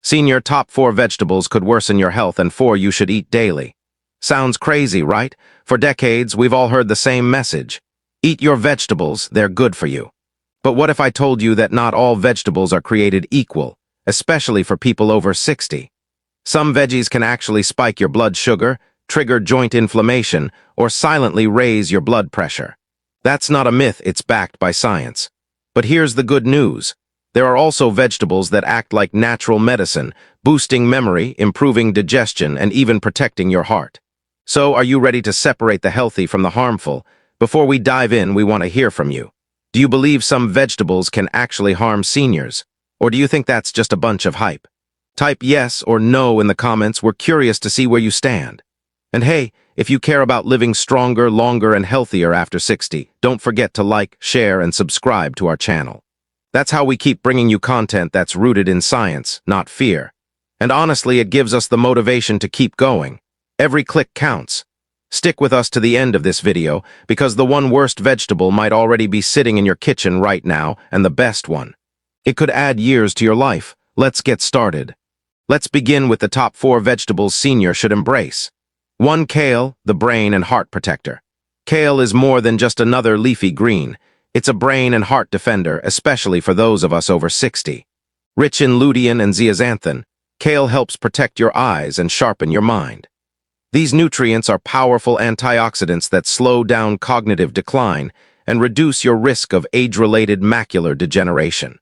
Senior, top 4 vegetables could worsen your health and 4 you should eat daily. Sounds crazy, right? For decades, we've all heard the same message. Eat your vegetables, they're good for you. But what if I told you that not all vegetables are created equal, especially for people over 60? Some veggies can actually spike your blood sugar, trigger joint inflammation, or silently raise your blood pressure. That's not a myth, it's backed by science. But here's the good news. There are also vegetables that act like natural medicine, boosting memory, improving digestion, and even protecting your heart. So, are you ready to separate the healthy from the harmful? Before we dive in, we want to hear from you. Do you believe some vegetables can actually harm seniors? Or do you think that's just a bunch of hype? Type yes or no in the comments. We're curious to see where you stand. And hey, if you care about living stronger, longer, and healthier after 60, don't forget to like, share, and subscribe to our channel. That's how we keep bringing you content that's rooted in science, not fear. And honestly, it gives us the motivation to keep going. Every click counts. Stick with us to the end of this video, because the one worst vegetable might already be sitting in your kitchen right now, and the best one. It could add years to your life. Let's get started. Let's begin with the top 4 vegetables senior should embrace. 1. Kale, the brain and heart protector. Kale is more than just another leafy green. It's a brain and heart defender, especially for those of us over 60. Rich in lutein and zeaxanthin, kale helps protect your eyes and sharpen your mind. These nutrients are powerful antioxidants that slow down cognitive decline and reduce your risk of age-related macular degeneration.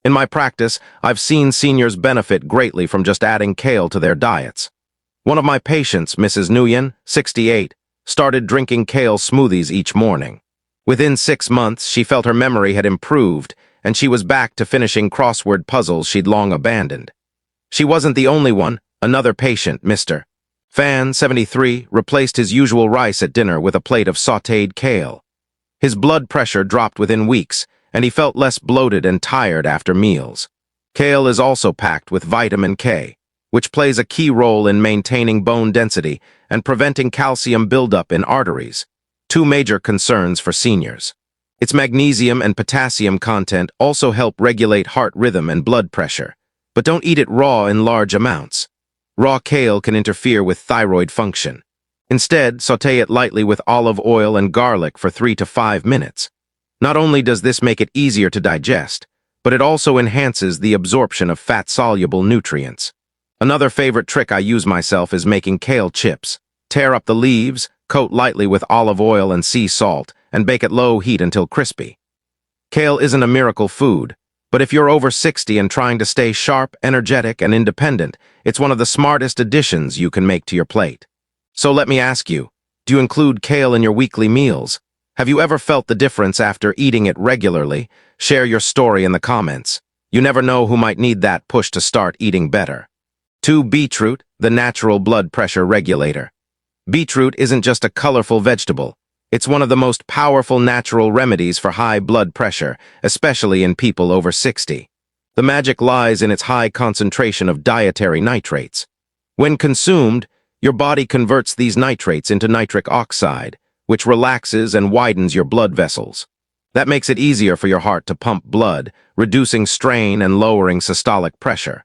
In my practice, I've seen seniors benefit greatly from just adding kale to their diets. One of my patients, Mrs. Nguyen, 68, started drinking kale smoothies each morning. Within 6 months, she felt her memory had improved, and she was back to finishing crossword puzzles she'd long abandoned. She wasn't the only one. Another patient, Mr. Fan, 73, replaced his usual rice at dinner with a plate of sautéed kale. His blood pressure dropped within weeks, and he felt less bloated and tired after meals. Kale is also packed with vitamin K, which plays a key role in maintaining bone density and preventing calcium buildup in arteries, 2 major concerns for seniors. Its magnesium and potassium content also help regulate heart rhythm and blood pressure, but don't eat it raw in large amounts. Raw kale can interfere with thyroid function. Instead, sauté it lightly with olive oil and garlic for 3 to 5 minutes. Not only does this make it easier to digest, but it also enhances the absorption of fat-soluble nutrients. Another favorite trick I use myself is making kale chips. Tear up the leaves, coat lightly with olive oil and sea salt, and bake at low heat until crispy. Kale isn't a miracle food, but if you're over 60 and trying to stay sharp, energetic, and independent, it's one of the smartest additions you can make to your plate. So let me ask you, do you include kale in your weekly meals? Have you ever felt the difference after eating it regularly? Share your story in the comments. You never know who might need that push to start eating better. 2. Beetroot, the natural blood pressure regulator. Beetroot isn't just a colorful vegetable. It's one of the most powerful natural remedies for high blood pressure, especially in people over 60. The magic lies in its high concentration of dietary nitrates. When consumed, your body converts these nitrates into nitric oxide, which relaxes and widens your blood vessels. That makes it easier for your heart to pump blood, reducing strain and lowering systolic pressure.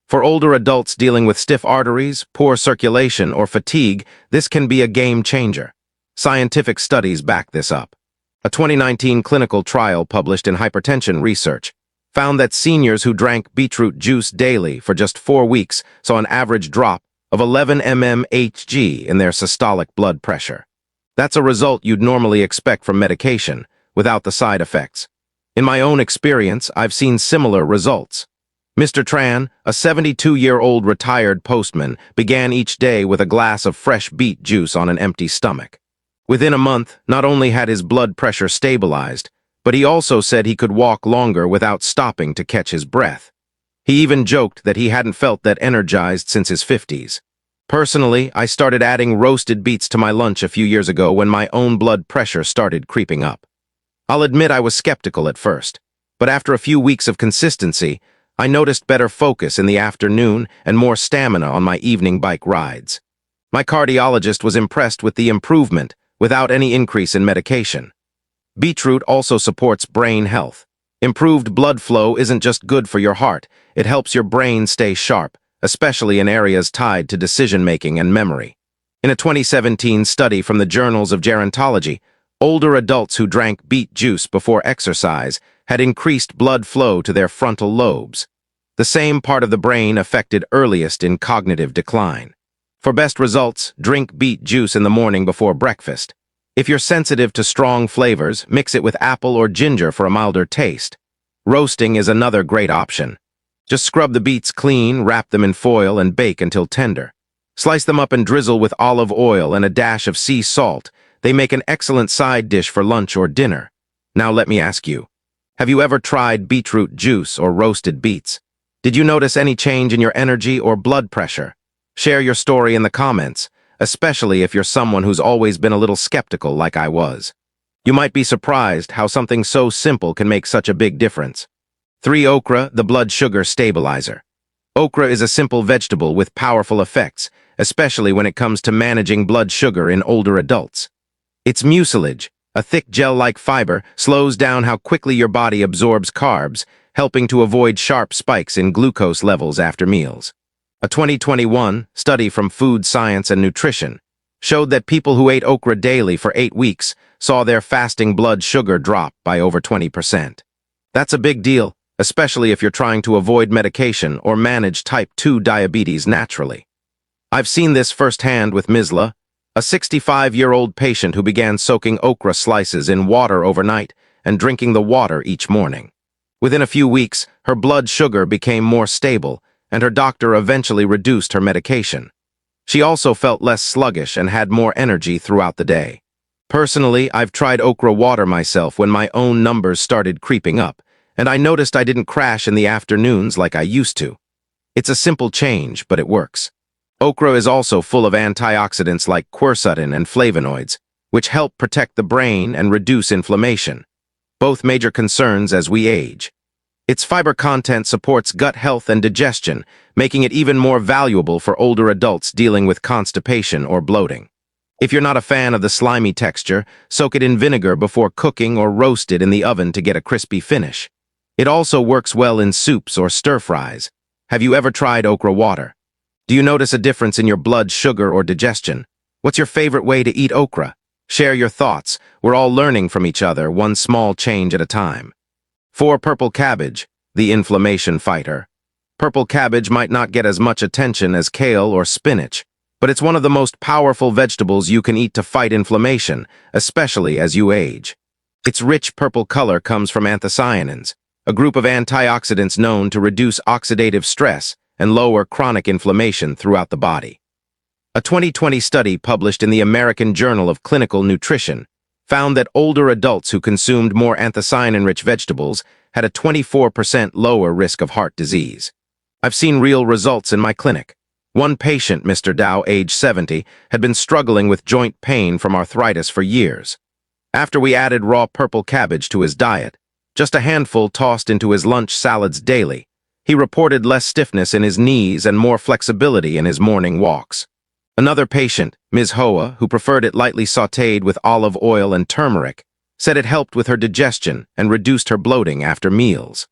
For older adults dealing with stiff arteries, poor circulation, or fatigue, this can be a game changer. Scientific studies back this up. A 2019 clinical trial published in Hypertension Research found that seniors who drank beetroot juice daily for just 4 weeks saw an average drop of 11 mmHg in their systolic blood pressure. That's a result you'd normally expect from medication, without the side effects. In my own experience, I've seen similar results. Mr. Tran, a 72-year-old retired postman, began each day with a glass of fresh beet juice on an empty stomach. Within a month, not only had his blood pressure stabilized, but he also said he could walk longer without stopping to catch his breath. He even joked that he hadn't felt that energized since his 50s. Personally, I started adding roasted beets to my lunch a few years ago when my own blood pressure started creeping up. I'll admit I was skeptical at first, but after a few weeks of consistency, I noticed better focus in the afternoon and more stamina on my evening bike rides. My cardiologist was impressed with the improvement without any increase in medication. Beetroot also supports brain health. Improved blood flow isn't just good for your heart, it helps your brain stay sharp, especially in areas tied to decision-making and memory. In a 2017 study from the Journals of Gerontology, older adults who drank beet juice before exercise had increased blood flow to their frontal lobes, the same part of the brain affected earliest in cognitive decline. For best results, drink beet juice in the morning before breakfast. If you're sensitive to strong flavors, mix it with apple or ginger for a milder taste. Roasting is another great option. Just scrub the beets clean, wrap them in foil, and bake until tender. Slice them up and drizzle with olive oil and a dash of sea salt. They make an excellent side dish for lunch or dinner. Now let me ask you, have you ever tried beetroot juice or roasted beets? Did you notice any change in your energy or blood pressure? Share your story in the comments, especially if you're someone who's always been a little skeptical like I was. You might be surprised how something so simple can make such a big difference. 3. Okra, the blood sugar stabilizer. Okra is a simple vegetable with powerful effects, especially when it comes to managing blood sugar in older adults. Its mucilage, a thick gel-like fiber, slows down how quickly your body absorbs carbs, helping to avoid sharp spikes in glucose levels after meals. A 2021 study from Food Science and Nutrition showed that people who ate okra daily for 8 weeks saw their fasting blood sugar drop by over 20%. That's a big deal, especially if you're trying to avoid medication or manage type 2 diabetes naturally. I've seen this firsthand with Misla, a 65-year-old patient who began soaking okra slices in water overnight and drinking the water each morning. Within a few weeks, her blood sugar became more stable, and her doctor eventually reduced her medication. She also felt less sluggish and had more energy throughout the day. Personally, I've tried okra water myself when my own numbers started creeping up, and I noticed I didn't crash in the afternoons like I used to. It's a simple change, but it works. Okra is also full of antioxidants like quercetin and flavonoids, which help protect the brain and reduce inflammation, both major concerns as we age. Its fiber content supports gut health and digestion, making it even more valuable for older adults dealing with constipation or bloating. If you're not a fan of the slimy texture, soak it in vinegar before cooking or roast it in the oven to get a crispy finish. It also works well in soups or stir-fries. Have you ever tried okra water? Do you notice a difference in your blood sugar or digestion? What's your favorite way to eat okra? Share your thoughts. We're all learning from each other, one small change at a time. 4. Purple cabbage, the inflammation fighter. Purple cabbage might not get as much attention as kale or spinach, but it's one of the most powerful vegetables you can eat to fight inflammation, especially as you age. Its rich purple color comes from anthocyanins, a group of antioxidants known to reduce oxidative stress and lower chronic inflammation throughout the body. A 2020 study published in the American Journal of Clinical Nutrition found that older adults who consumed more anthocyanin-rich vegetables had a 24% lower risk of heart disease. I've seen real results in my clinic. One patient, Mr. Dow, age 70, had been struggling with joint pain from arthritis for years. After we added raw purple cabbage to his diet, just a handful tossed into his lunch salads daily, he reported less stiffness in his knees and more flexibility in his morning walks. Another patient, Ms. Hoa, who preferred it lightly sautéed with olive oil and turmeric, said it helped with her digestion and reduced her bloating after meals.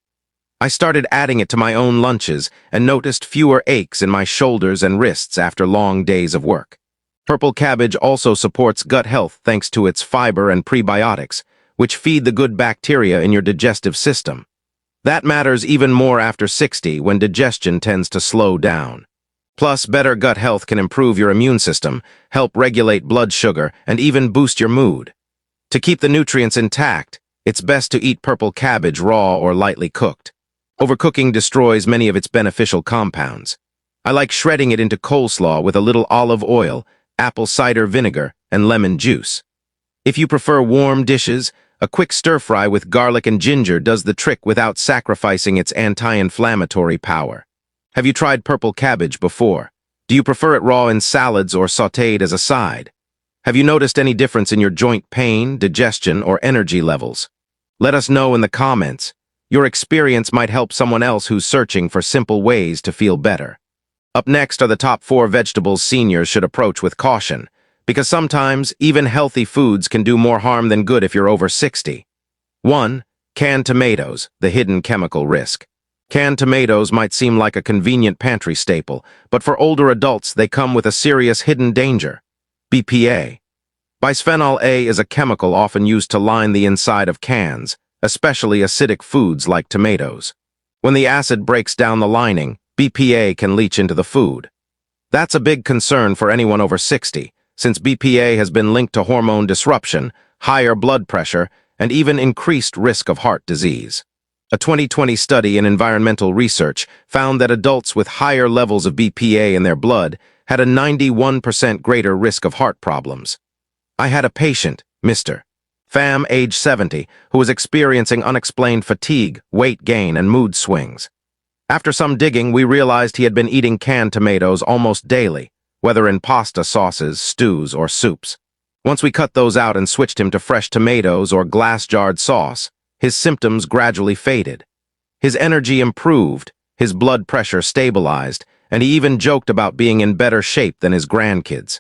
I started adding it to my own lunches and noticed fewer aches in my shoulders and wrists after long days of work. Purple cabbage also supports gut health thanks to its fiber and prebiotics, which feed the good bacteria in your digestive system. That matters even more after 60 when digestion tends to slow down. Plus, better gut health can improve your immune system, help regulate blood sugar, and even boost your mood. To keep the nutrients intact, it's best to eat purple cabbage raw or lightly cooked. Overcooking destroys many of its beneficial compounds. I like shredding it into coleslaw with a little olive oil, apple cider vinegar, and lemon juice. If you prefer warm dishes, a quick stir-fry with garlic and ginger does the trick without sacrificing its anti-inflammatory power. Have you tried purple cabbage before? Do you prefer it raw in salads or sautéed as a side? Have you noticed any difference in your joint pain, digestion, or energy levels? Let us know in the comments. Your experience might help someone else who's searching for simple ways to feel better. Up next are the top 4 vegetables seniors should approach with caution, because sometimes even healthy foods can do more harm than good if you're over 60. 1. Canned tomatoes, the hidden chemical risk. Canned tomatoes might seem like a convenient pantry staple, but for older adults they come with a serious hidden danger. BPA. Bisphenol A is a chemical often used to line the inside of cans, especially acidic foods like tomatoes. When the acid breaks down the lining, BPA can leach into the food. That's a big concern for anyone over 60, since BPA has been linked to hormone disruption, higher blood pressure, and even increased risk of heart disease. A 2020 study in environmental research found that adults with higher levels of BPA in their blood had a 91% greater risk of heart problems. I had a patient, Mr. Pham, age 70, who was experiencing unexplained fatigue, weight gain, and mood swings. After some digging, we realized he had been eating canned tomatoes almost daily, whether in pasta sauces, stews, or soups. Once we cut those out and switched him to fresh tomatoes or glass-jarred sauce, his symptoms gradually faded. His energy improved, his blood pressure stabilized, and he even joked about being in better shape than his grandkids.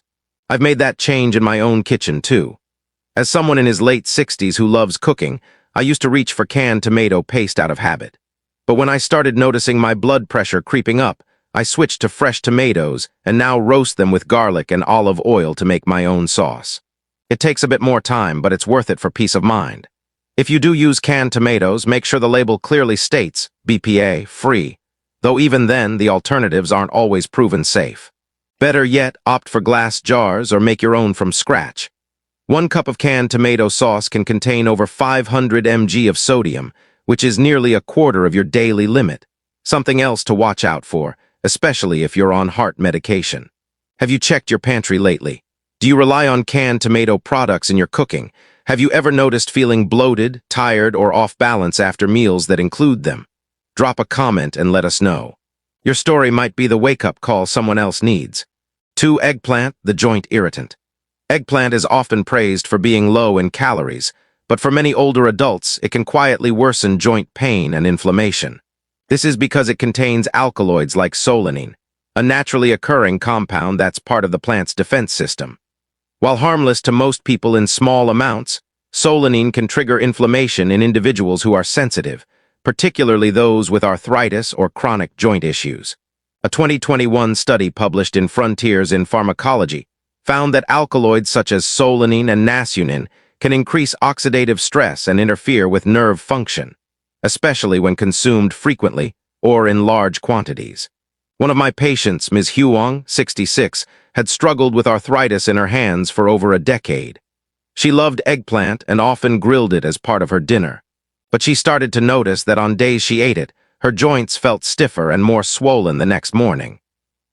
I've made that change in my own kitchen, too. As someone in his late 60s who loves cooking, I used to reach for canned tomato paste out of habit. But when I started noticing my blood pressure creeping up, I switched to fresh tomatoes and now roast them with garlic and olive oil to make my own sauce. It takes a bit more time, but it's worth it for peace of mind. If you do use canned tomatoes, make sure the label clearly states BPA free, though even then the alternatives aren't always proven safe. Better yet, opt for glass jars or make your own from scratch. 1 cup of canned tomato sauce can contain over 500 mg of sodium, which is nearly a quarter of your daily limit. Something else to watch out for, especially if you're on heart medication. Have you checked your pantry lately? Do you rely on canned tomato products in your cooking? Have you ever noticed feeling bloated, tired, or off balance after meals that include them? Drop a comment and let us know. Your story might be the wake-up call someone else needs. 2. Eggplant, the joint irritant. Eggplant is often praised for being low in calories, but for many older adults, it can quietly worsen joint pain and inflammation. This is because it contains alkaloids like solanine, a naturally occurring compound that's part of the plant's defense system. While harmless to most people in small amounts, solanine can trigger inflammation in individuals who are sensitive, particularly those with arthritis or chronic joint issues. A 2021 study published in Frontiers in Pharmacology found that alkaloids such as solanine and nasunin can increase oxidative stress and interfere with nerve function, especially when consumed frequently or in large quantities. One of my patients, Ms. Huang, 66, had struggled with arthritis in her hands for over a decade. She loved eggplant and often grilled it as part of her dinner. But she started to notice that on days she ate it, her joints felt stiffer and more swollen the next morning.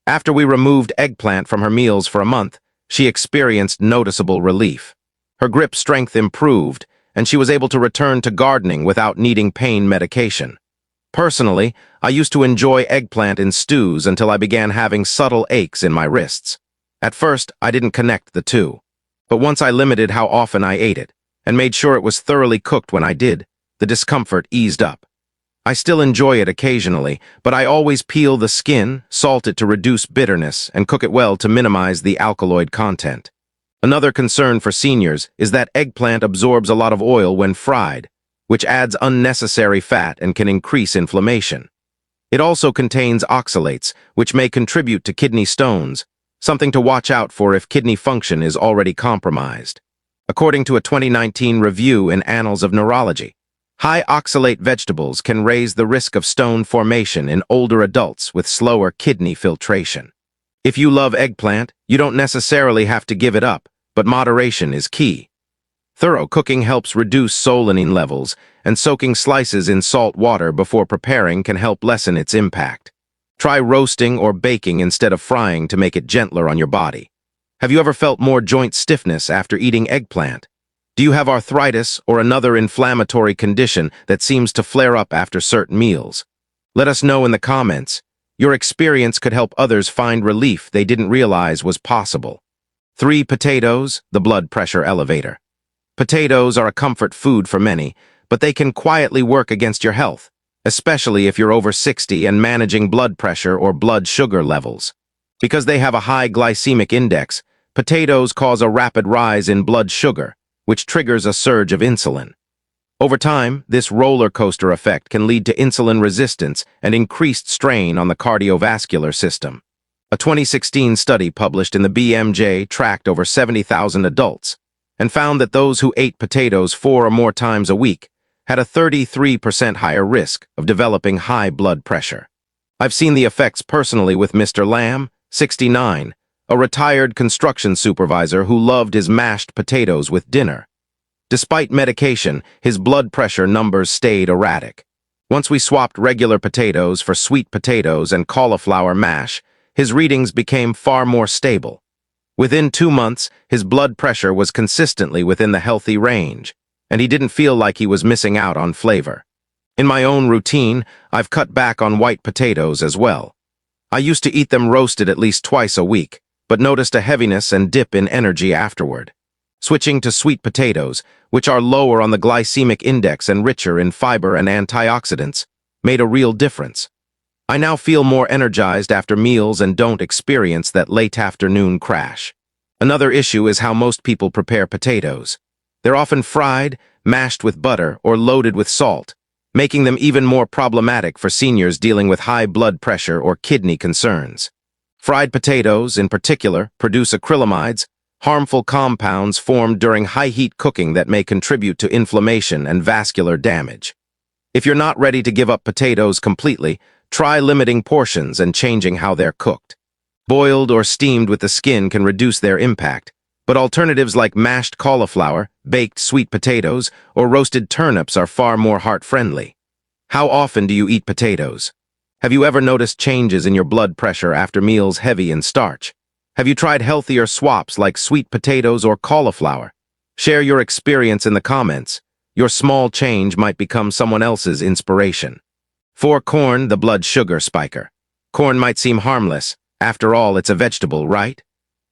After we removed eggplant from her meals for a month, she experienced noticeable relief. Her grip strength improved, and she was able to return to gardening without needing pain medication. Personally, I used to enjoy eggplant in stews until I began having subtle aches in my wrists. At first, I didn't connect the two. But once I limited how often I ate it, and made sure it was thoroughly cooked when I did, the discomfort eased up. I still enjoy it occasionally, but I always peel the skin, salt it to reduce bitterness, and cook it well to minimize the alkaloid content. Another concern for seniors is that eggplant absorbs a lot of oil when fried, which adds unnecessary fat and can increase inflammation. It also contains oxalates, which may contribute to kidney stones, something to watch out for if kidney function is already compromised. According to a 2019 review in Annals of Neurology, high oxalate vegetables can raise the risk of stone formation in older adults with slower kidney filtration. If you love eggplant, you don't necessarily have to give it up, but moderation is key. Thorough cooking helps reduce solanine levels, and soaking slices in salt water before preparing can help lessen its impact. Try roasting or baking instead of frying to make it gentler on your body. Have you ever felt more joint stiffness after eating eggplant? Do you have arthritis or another inflammatory condition that seems to flare up after certain meals? Let us know in the comments. Your experience could help others find relief they didn't realize was possible. 3. Potatoes, the blood pressure elevator. Potatoes are a comfort food for many, but they can quietly work against your health, especially if you're over 60 and managing blood pressure or blood sugar levels. Because they have a high glycemic index, potatoes cause a rapid rise in blood sugar, which triggers a surge of insulin. Over time, this roller coaster effect can lead to insulin resistance and increased strain on the cardiovascular system. A 2016 study published in the BMJ tracked over 70,000 adults and found that those who ate potatoes 4 or more times a week had a 33% higher risk of developing high blood pressure. I've seen the effects personally with Mr. Lamb, 69, a retired construction supervisor who loved his mashed potatoes with dinner. Despite medication, his blood pressure numbers stayed erratic. Once we swapped regular potatoes for sweet potatoes and cauliflower mash, his readings became far more stable. Within 2 months, his blood pressure was consistently within the healthy range, and he didn't feel like he was missing out on flavor. In my own routine, I've cut back on white potatoes as well. I used to eat them roasted at least twice a week, but noticed a heaviness and dip in energy afterward. Switching to sweet potatoes, which are lower on the glycemic index and richer in fiber and antioxidants, made a real difference. I now feel more energized after meals and don't experience that late afternoon crash. Another issue is how most people prepare potatoes. They're often fried, mashed with butter, or loaded with salt, making them even more problematic for seniors dealing with high blood pressure or kidney concerns. Fried potatoes, in particular, produce acrylamides, harmful compounds formed during high-heat cooking that may contribute to inflammation and vascular damage. If you're not ready to give up potatoes completely, try limiting portions and changing how they're cooked. Boiled or steamed with the skin can reduce their impact, but alternatives like mashed cauliflower, baked sweet potatoes, or roasted turnips are far more heart-friendly. How often do you eat potatoes? Have you ever noticed changes in your blood pressure after meals heavy in starch? Have you tried healthier swaps like sweet potatoes or cauliflower? Share your experience in the comments. Your small change might become someone else's inspiration. For corn, the blood sugar spiker. Corn might seem harmless. After all, it's a vegetable, right?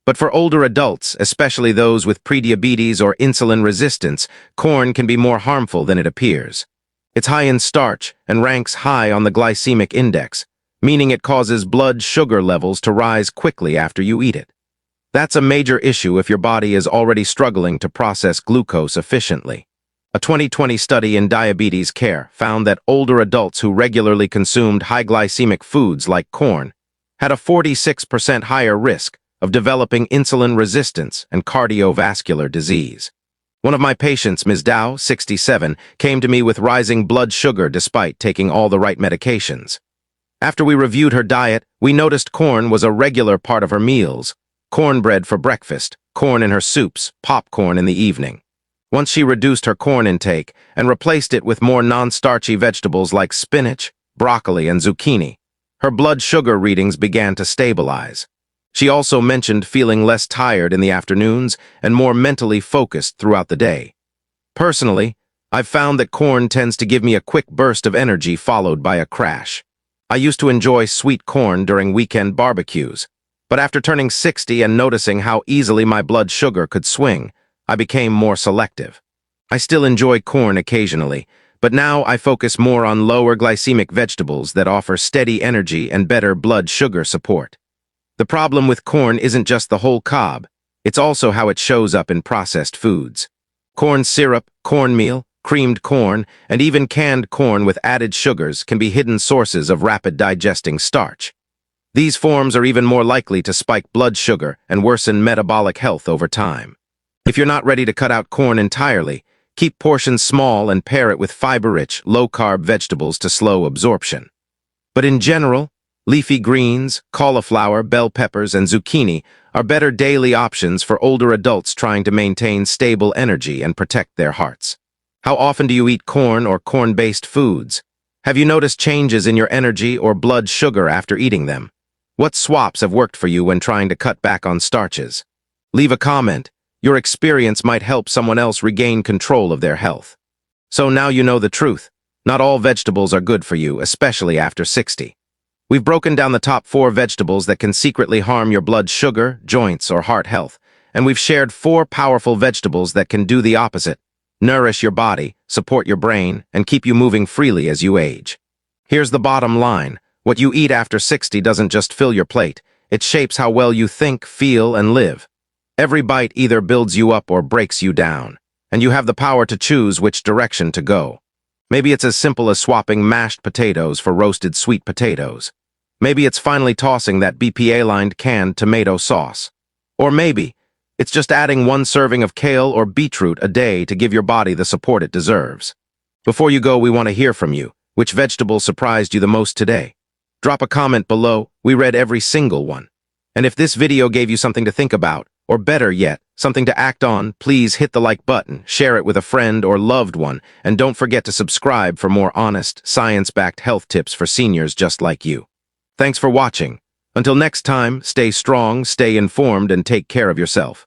But for older adults, especially those with prediabetes or insulin resistance, corn can be more harmful than it appears. It's high in starch and ranks high on the glycemic index, meaning it causes blood sugar levels to rise quickly after you eat it. That's a major issue if your body is already struggling to process glucose efficiently. A 2020 study in diabetes care found that older adults who regularly consumed high glycemic foods like corn had a 46% higher risk of developing insulin resistance and cardiovascular disease. One of my patients, Ms. Dow, 67, came to me with rising blood sugar despite taking all the right medications. After we reviewed her diet, we noticed corn was a regular part of her meals. Cornbread for breakfast, corn in her soups, popcorn in the evening. Once she reduced her corn intake and replaced it with more non-starchy vegetables like spinach, broccoli, and zucchini, her blood sugar readings began to stabilize. She also mentioned feeling less tired in the afternoons and more mentally focused throughout the day. Personally, I've found that corn tends to give me a quick burst of energy followed by a crash. I used to enjoy sweet corn during weekend barbecues, but after turning 60 and noticing how easily my blood sugar could swing, I became more selective. I still enjoy corn occasionally, but now I focus more on lower glycemic vegetables that offer steady energy and better blood sugar support. The problem with corn isn't just the whole cob, it's also how it shows up in processed foods. Corn syrup, cornmeal, creamed corn, and even canned corn with added sugars can be hidden sources of rapid digesting starch. These forms are even more likely to spike blood sugar and worsen metabolic health over time. If you're not ready to cut out corn entirely, keep portions small and pair it with fiber-rich, low-carb vegetables to slow absorption. But in general, leafy greens, cauliflower, bell peppers, and zucchini are better daily options for older adults trying to maintain stable energy and protect their hearts. How often do you eat corn or corn-based foods? Have you noticed changes in your energy or blood sugar after eating them? What swaps have worked for you when trying to cut back on starches? Leave a comment. Your experience might help someone else regain control of their health. So now you know the truth. Not all vegetables are good for you, especially after 60. We've broken down the top 4 vegetables that can secretly harm your blood sugar, joints, or heart health, and we've shared 4 powerful vegetables that can do the opposite: nourish your body, support your brain, and keep you moving freely as you age. Here's the bottom line. What you eat after 60 doesn't just fill your plate, it shapes how well you think, feel, and live. Every bite either builds you up or breaks you down. and you have the power to choose which direction to go. Maybe it's as simple as swapping mashed potatoes for roasted sweet potatoes. Maybe it's finally tossing that BPA-lined canned tomato sauce. Or maybe it's just adding one serving of kale or beetroot a day to give your body the support it deserves. Before you go, we want to hear from you. Which vegetable surprised you the most today? Drop a comment below. We read every single one. And if this video gave you something to think about, or better yet, something to act on, please hit the like button, share it with a friend or loved one, and don't forget to subscribe for more honest, science-backed health tips for seniors just like you. Thanks for watching. Until next time, stay strong, stay informed, and take care of yourself.